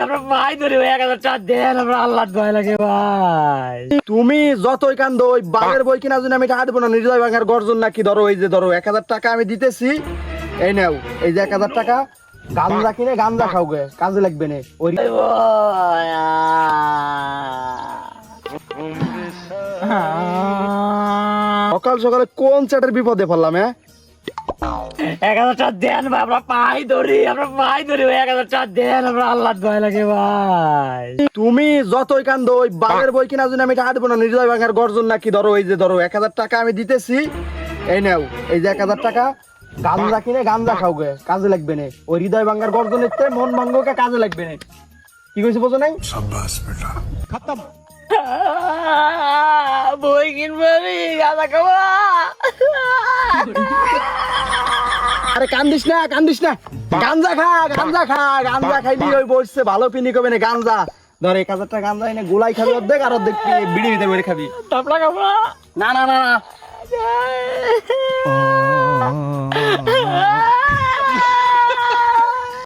ভাই ধরে 1000 টাকা দেন, আমরা আল্লাহ ভয় লাগে ভাই। তুমি যতই কান্দো ওই বালের বই কিনা জন্য আমি টাকা দেবো না। নির্দয় ভাঙার গর্জন নাকি? ধরো এই যে ধরো 1000 টাকা আমি দিতেছি, এই নাও এই যে 1000 টাকা। গাঞ্জা কিনে গাঞ্জা খাও গে, কাজে লাগবে না ওই। সকাল সকালে কোন চ্যাটের বিপদে পড়লাম? 1000 টাকা দেন ভাই, আমরা পাই ধরি, 1000 টাকা দেন, আমরা আল্লাহ ভয় লাগে ভাই। তুমি যতই কান্দো ওই বালের বই কিনা জন্য আমি টাকা দেবো না। নির্দয় ভাঙার গর্জন নাকি? ধরো এই যে ধরো 1000 টাকা আমি দিতেছি, এই নাও এই যে 1000 টাকা। গাঞ্জা কিনে গাঞ্জা খাও গে, কাজে লাগবে না ওই হৃদয় ভাঙার গর্জনের চেয়ে মন ভাঙ্গকে কাজে লাগবে না। কি কইছি বোঝো নাই? বই কিনবো আমি, গাঁজা খাবো। আরে কান্দিস না, কান্দিস না। গাঞ্জা খা, গাঞ্জা খা। গাঞ্জা খাইলি ওই বসছে ভালো পিনি কবে না। গাঞ্জা ধর 1000 টাকা গাঞ্জা এনে গোলাই খাবি অর্ধেক, আর অর্ধেক বিড়ি ভিতরে করে খাবি। টাপলা খাবো। না না না না।